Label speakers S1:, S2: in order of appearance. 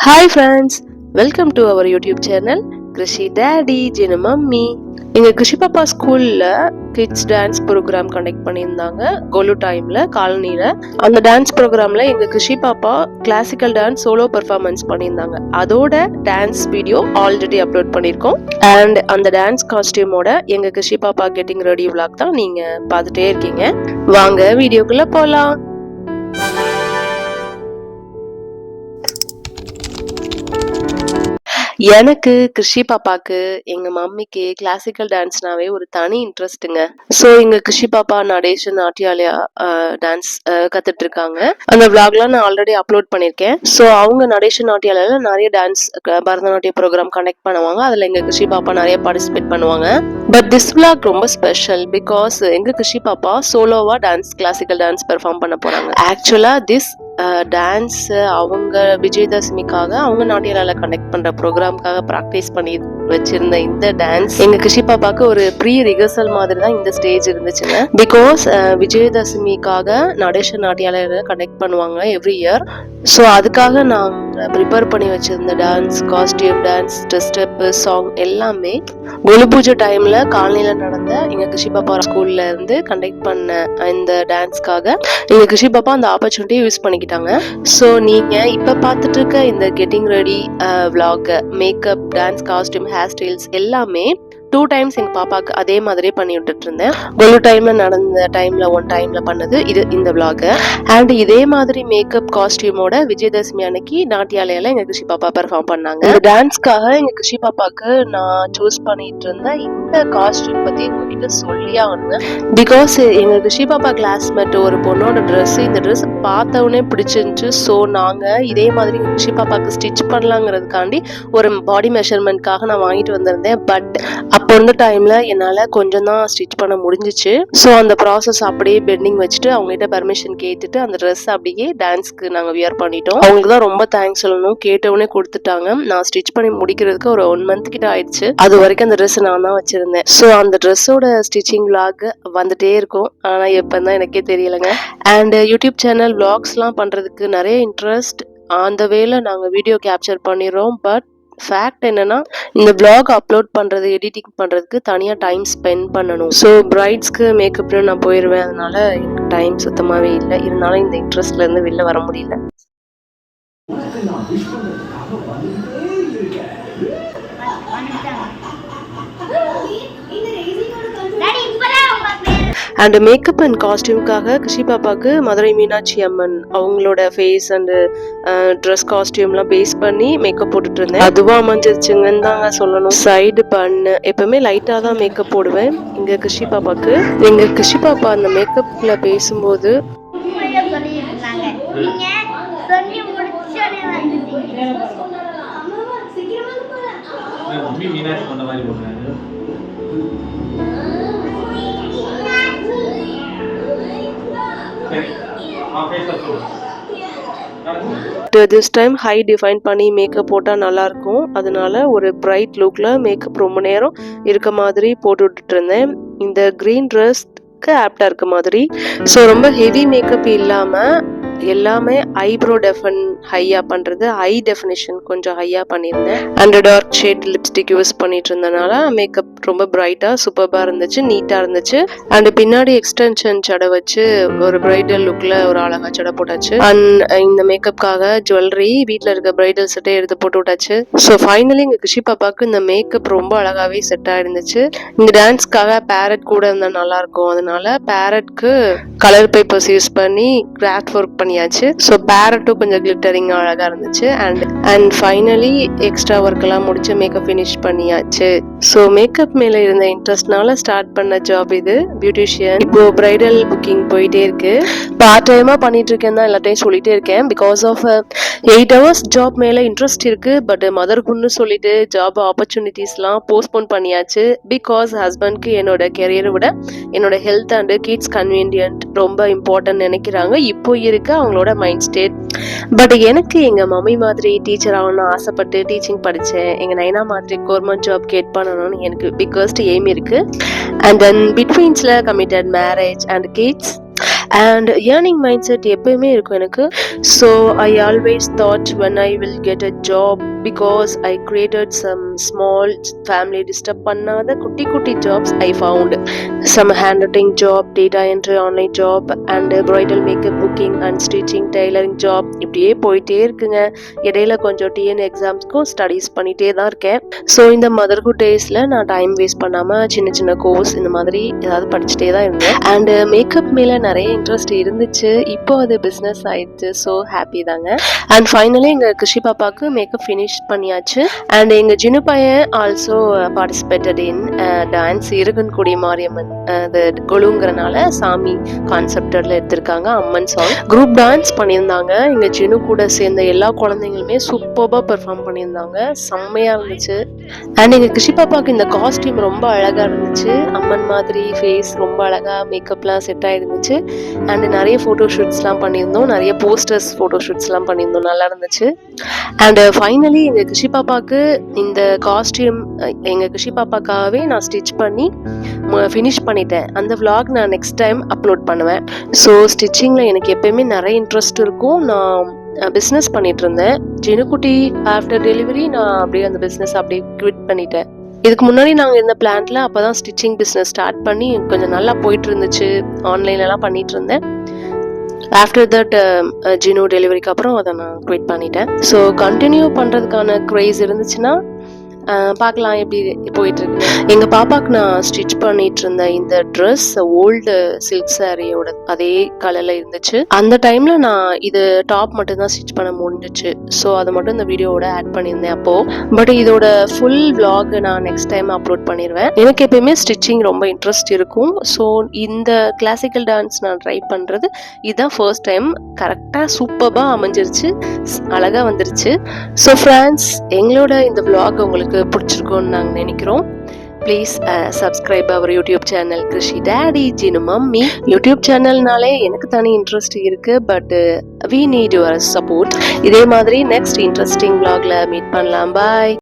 S1: Hi friends, welcome to our YouTube channel Krishi Daddy Jinu Mummy. எங்க கிருஷி பாப்பா ஸ்கூல்ல kids dance program conduct பண்ணியிருந்தாங்க கோலு டைம்ல காலனில. அந்த டான்ஸ் ப்ரோக்ராம்ல எங்க கிருஷி பாப்பா கிளாசிக்கல் டான்ஸ் சோலோ பெர்ஃபார்மன்ஸ் பண்ணியிருந்தாங்க. அதோட டான்ஸ் வீடியோ ஆல்ரெடி அப்லோட் பண்ணியிருக்கோம். அண்ட் அந்த டான்ஸ் காஸ்டியூமோட எங்க கிருஷி பாப்பா கெட்டிங் ரெடி vlog தான் நீங்க பார்த்துட்டே இருக்கீங்க. வாங்க வீடியோக்குள்ள போலாம். எனக்கு கிருஷி பாப்பாக்கு எங்க மம்மிக்கு கிளாசிக்கல் டான்ஸ்னாவே ஒரு தனி இன்ட்ரெஸ்ட்டுங்க. ஸோ எங்க கிருஷி பாப்பா நடேஷன் நாட்டியாலயா டான்ஸ் கத்துட்டு இருக்காங்க. அந்த விளாக்லாம் நான் ஆல்ரெடி அப்லோட் பண்ணியிருக்கேன். ஸோ அவங்க நடேஷன் நாட்டியாலயால நிறைய டான்ஸ் பரதநாட்டிய ப்ரோக்ராம் கனெக்ட் பண்ணுவாங்க. அதில் எங்க கிருஷி பாப்பா நிறைய பார்ட்டிசிபேட் பண்ணுவாங்க. பட் திஸ் விளாக் ரொம்ப ஸ்பெஷல் பிகாஸ் எங்க கிருஷி பாப்பா சோலோவா டான்ஸ் கிளாசிக்கல் டான்ஸ் பெர்ஃபார்ம் பண்ண போறாங்க. ஆக்சுவலா திஸ் டான்ஸ் அவங்க விஜயதசமிக்காக அவங்க நாட்டியால கண்டக்ட் பண்ற ப்ரோக்ராம்காக ப்ராக்டிஸ் பண்ணி வச்சிருந்த இந்த டான்ஸ் எங்க கிருஷி பாப்பாக்கு ஒரு ப்ரீ ரிஹர்சல் மாதிரி தான் இந்த ஸ்டேஜ் இருந்துச்சுங்க. பிகாஸ் விஜயதசமிக்காக நடேஷ நாட்டியால கண்டக்ட் பண்ணுவாங்க எவ்ரி இயர். ஸோ அதுக்காக நாங்க ப்ரிப்பேர் பண்ணி வச்சிருந்த dance costume dance step song எல்லாமே குரு பூஜை டைம்ல காலனில நடந்த எங்க கிருஷி பாப்பா ஸ்கூல்ல இருந்து கண்டக்ட் பண்ண இந்த டான்ஸ்க்காக எங்க கிருஷி பாப்பா அந்த ஆப்பர்ச்சுனிட்டியை யூஸ் பண்ணிக்கிட்டாங்க. ஸோ நீங்க இப்ப பார்த்துட்டு இருக்க இந்த getting ready vlog makeup dance costume hair styles எல்லாமே 2 times எங்க பாப்பாக்கு அதே மாதிரியே பண்ணி விட்டுட்டு இருந்தேன். ஒரு டைம்ல நடந்த டைம்ல ஒன் டைம்ல பண்ணது இது இந்த vlog. அண்ட் இதே மாதிரி மேக்கப் காஸ்டியூமோட விஜயதசமி அன்னைக்கு நாட்டியாலயால எங்க கிருஷி பாப்பா பெர்ஃபார்ம் பண்ணாங்க. இந்த டான்ஸ்க்காக எங்க கிருஷி பாப்பாக்கு நான் சூஸ் பண்ணிட்டு இருந்த இந்த காஸ்டியூம் பத்தி உங்ககிட்ட சொல்லியா வந்தேன். பிகாஸ் எங்க கிருஷி பாப்பா கிளாஸ்மேட் ஒரு பொண்ணோட ட்ரெஸ் இந்த ட்ரெஸ் பார்த்தவொடனே பிடிச்சிருந்துச்சு. ஸோ நாங்க இதே மாதிரி கிருஷி பாப்பாக்கு ஸ்டிச் பண்ணலாங்கிறதுக்காண்டி ஒரு பாடி மெஷர்மெண்ட்காக நான் வாங்கிட்டு வந்திருந்தேன். பட் அப்போ இந்த டைம்ல என்னால கொஞ்சம் தான் ஸ்டிச் பண்ண முடிஞ்சிச்சு. ஸோ அந்த ப்ராசஸ் அப்படியே பெண்டிங் வச்சுட்டு அவங்ககிட்ட பெர்மிஷன் கேட்டுட்டு அந்த ட்ரெஸ் அப்படியே டான்ஸ்க்கு நாங்க வியர் பண்ணிட்டோம். அவங்களுக்கு தான் ரொம்ப தேங்க்ஸ் சொல்லணும். கேட்டவுடனே கொடுத்துட்டாங்க. நான் ஸ்டிச் பண்ணி முடிக்கிறதுக்கு ஒரு 1 month கிட்ட ஆயிடுச்சு. அது வரைக்கும் அந்த ட்ரெஸ் நான் தான் வச்சிருந்தேன். ஸோ அந்த ட்ரெஸ்ஸோட ஸ்டிச்சிங் vlog வந்துட்டே இருக்கும். ஆனா எப்பதான் எனக்கே தெரியலங்க. அண்ட் யூடியூப் சேனல் vlogsலாம் பண்றதுக்கு நிறைய இன்ட்ரெஸ்ட் அந்த வேல நாங்க வீடியோ கேப்சர் பண்ணிடுறோம். பட் ஃபேக்ட் என்னன்னா இந்த vlog அப்லோட் பண்றது எடிட்டிங் பண்றதுக்கு தனியா டைம் ஸ்பெண்ட் பண்ணணும். ஸோ பிரைட்ஸ்க்கு மேக்கப்ல நான் போயிடுவேன். அதனால எனக்கு டைம் சுத்தமாவே இல்லை. இருந்தாலும் இந்த இன்ட்ரெஸ்ட்ல இருந்து வெளில வர முடியல. அண்ட் மேக்கப் அண்ட் காஸ்டியூம்காக கிருஷி பாப்பாக்கு மதுரை மீனாட்சி அம்மன் அவங்களோட ஃபேஸ் அண்ட் ட்ரெஸ் காஸ்டியூம்லாம் பேஸ் பண்ணி மேக்கப் போட்டுட்டு இருந்தேன். அதுவா அமைஞ்சிருச்சுங்கன்னு தாங்க சொல்லணும். சைடு பண்ணு எப்பவுமே லைட்டாக தான் மேக்கப் போடுவேன் எங்க கிருஷி பாப்பாக்கு. எங்க கிருஷி பாப்பா அந்த மேக்கப்ல பேசும்போது திஸ் டைம் ஹை டிஃபைன் பண்ணி மேக்கப் போட்டால் நல்லா இருக்கும். அதனால ஒரு பிரைட் லுக்ல மேக்கப் ரொம்ப நேரம் இருக்க மாதிரி போட்டு விட்டுட்டு இருந்தேன். இந்த கிரீன் ட்ரெஸ்க்கு ஆப்டா இருக்க மாதிரி. ஸோ ரொம்ப ஹெவி மேக்கப் இல்லாம எல்லாமே ஐப்ரோ ஹையா பண்றது, ஐ டெஃபினிஷன் கொஞ்சம் ஹையா பண்ணியிருந்தேன். And dark shade lipstick use பண்ணிட்டு இருந்தனால மேக்கப் ரொம்ப பிரைட்டா சூப்பர்பா இருந்துச்சு, நீட்டா இருந்துச்சு. அண்ட் பின்னாடி எக்ஸ்டென்ஷன் சடை வச்சு ஒரு பிரைடல் லுக்ல ஒரு அழகா சடை போட்டாச்சு. அண்ட் இந்த மேக்கப்காக ஜுவல்லரி வீட்டுல இருக்க பிரைடல் செட்டை எடுத்து போட்டு விட்டாச்சு. ஸோ ஃபைனலி எங்க கிருஷி பாப்பாக்கு இந்த மேக்கப் ரொம்ப அழகாவே செட் ஆயிருந்துச்சு. இந்த டான்ஸ்க்காக பேரட் கூட இருந்தா நல்லா இருக்கும். அதனால பேரட்க்கு கலர் பேப்பர்ஸ் யூஸ் பண்ணி கிராஃப்ட் ஒர்க் பண்ணியாச்சு. ஸோ பேரட்டும் கொஞ்சம் கிளிட்டரிங் அழகா இருந்துச்சு. அண்ட் ஃபைனலி எக்ஸ்ட்ரா ஒர்க் எல்லாம் முடிச்சு மேக்கப் ஃபினிஷ் பண்ணியாச்சு. ஸோ மேக்கப் மேல இருந்த இன்ட்ரெஸ்ட்னால ஸ்டார்ட் பண்ண ஜாப் இது பியூட்டிஷியன். இப்போ பிரைடல் புக்கிங் போயிட்டே இருக்கு. பார்ட் டைமா பண்ணிட்டு இருக்கேன் தான் எல்லாத்தையும் சொல்லிட்டே இருக்கேன். பிகாஸ் ஆஃப் 8 hours ஜாப் மேல இன்ட்ரெஸ்ட் இருக்கு. பட் மதர்ஹுட்னு சொல்லிட்டு ஜாப் ஆப்பர்ச்சுனிட்டிஸ்லாம் போஸ்ட்போன் பண்ணியாச்சு. பிகாஸ் ஹஸ்பண்ட்க்கு என்னோட கெரியரை விட என்னோட ஹெல்த் அண்ட் கிட்ஸ் கன்வீனியன்ட் ரொம்ப இம்பார்ட்டன்ட் நினைக்கிறாங்க இப்போ இருக்க அவங்களோட மைண்ட் ஸ்டேட். பட் எனக்கு எங்க மம்மி மாதிரி டீச்சர் ஆகணும்னு ஆசைப்பட்டு டீச்சிங் படித்தேன். எங்க நைனா மாதிரி கவர்மெண்ட் ஜாப் கேட் பண்ணணும்னு எனக்கு பிக்கஸ்ட் எய்ம் இருக்கு. அண்ட் தென் பிட்வீன்ஸ்ல committed marriage and kids and earning mind set எப்பயுமே இருக்கும் எனக்கு. So I always thought when I will get a job because I created some small family disturb பண்ணாத குட்டி குட்டி jobs I found. Some hand writing job, data entry online job and bridal makeup, booking and stitching, tailoring job, இப்படியே போயிட்டே இருக்குங்க. இடையில கொஞ்சம் TN எக்ஸாம்ஸ்க்கும் studies பண்ணிகிட்டே தான் இருக்கேன். ஸோ இந்த மதர்ஹுட் டேஸில் நான் டைம் வேஸ்ட் பண்ணாமல் சின்ன சின்ன கோர்ஸ் இந்த மாதிரி ஏதாவது படிச்சுட்டே தான் இருந்தேன். அண்டு மேக்கப் மேலே நிறைய இன்ட்ரெஸ்ட் இருந்துச்சு. இப்போ அது பிஸ்னஸ் ஆயிடுச்சு. ஸோ ஹாப்பி தாங்க. அண்ட் ஃபைனலி எங்கள் கிருஷி பாப்பாவுக்கு மேக்கப் ஃபினிஷ் பண்ணியாச்சு. அண்ட் எங்கள் ஜினு பையன் also participated in dance. Irukkankudi Mariamman அது கொலுங்கிறனால சாமி கான்செப்டில் எடுத்திருக்காங்க. அம்மன் சாங் குரூப் டான்ஸ் பண்ணியிருந்தாங்க. எங்கள் ஜினு கூட சேர்ந்த எல்லா குழந்தைங்களுமே சூப்பராக பெர்ஃபார்ம் பண்ணியிருந்தாங்க. செம்மையாக இருந்துச்சு. அண்ட் எங்கள் கிருஷி பாப்பாவுக்கு இந்த காஸ்டியூம் ரொம்ப அழகாக இருந்துச்சு. அம்மன் மாதிரி ஃபேஸ் ரொம்ப அழகாக மேக்கப்லாம் செட் ஆகிருந்துச்சு. அண்ட் நிறைய ஃபோட்டோஷூட்ஸ்லாம் பண்ணியிருந்தோம். நிறைய போஸ்டர்ஸ் ஃபோட்டோஷூட்ஸ்லாம் பண்ணியிருந்தோம். நல்லா இருந்துச்சு. அண்ட் ஃபைனலி எங்கள் கிருஷி பாப்பாவுக்கு இந்த காஸ்டியூம் எங்கள் கிருஷி பாப்பாக்காகவே நான் ஸ்டிச் பண்ணி ஃபினிஷ் பண்ணிட்டேன். அந்த விளாக் நான் நெக்ஸ்ட் டைம் அப்லோட் பண்ணுவேன். ஸோ ஸ்டிச்சிங்கில் எனக்கு எப்பயுமே நிறைய இன்ட்ரெஸ்ட் இருக்கும். நான் பிஸ்னஸ் பண்ணிட்டு இருந்தேன். ஜினுக்குட்டி ஆஃப்டர் டெலிவரி நான் அப்படியே அந்த பிஸ்னஸ் அப்படியே குவிட் பண்ணிட்டேன். இதுக்கு முன்னாடி நாங்கள் இந்த பிளான்ட்ல அப்போதான் ஸ்டிச்சிங் பிஸ்னஸ் ஸ்டார்ட் பண்ணி கொஞ்சம் நல்லா போயிட்டு இருந்துச்சு. ஆன்லைன்லலாம் பண்ணிட்டு இருந்தேன். ஆஃப்டர் தட் ஜினு டெலிவரிக்கு அப்புறம் அதை நான் குவிட் பண்ணிட்டேன். ஸோ கண்டினியூ பண்ணுறதுக்கான க்ரேஸ் இருந்துச்சுன்னா பார்க்கலாம் எப்படி போயிட்டு இருக்கு. எங்கள் பாப்பாவுக்கு நான் ஸ்டிச் பண்ணிட்டு இருந்தேன் இந்த ட்ரெஸ் ஓல்டு சில்க் சாரியோட அதே கலரில் இருந்துச்சு. அந்த டைம்ல நான் இது டாப் மட்டும் தான் ஸ்டிச் பண்ண முடிஞ்சிச்சு. ஸோ அதை மட்டும் இந்த வீடியோவோட ஆட் பண்ணியிருந்தேன் அப்போ. பட் இதோட ஃபுல் vlog நான் நெக்ஸ்ட் டைம் அப்லோட் பண்ணிடுவேன். எனக்கு எப்பயுமே ஸ்டிச்சிங் ரொம்ப இன்ட்ரெஸ்ட் இருக்கும். ஸோ இந்த கிளாசிக்கல் டான்ஸ் நான் ட்ரை பண்ணுறது இதுதான் ஃபர்ஸ்ட் டைம். கரெக்டாக சூப்பராக அமைஞ்சிருச்சு, அழகாக வந்துருச்சு. ஸோ ஃப்ரெண்ட்ஸ், எங்களோட இந்த vlog உங்களுக்கு பிடிச்சிருக்கும்னு நாங்கள் நினைக்கிறோம். Please subscribe our YouTube channel Krishi daddy Jinu mummy. YouTube சேனல்னாலே எனக்கு தனி இன்ட்ரெஸ்ட் இருக்கு. But we need your support. இதே மாதிரி நெக்ஸ்ட் இன்ட்ரெஸ்டிங் vlogல மீட் பண்ணலாம். பாய்.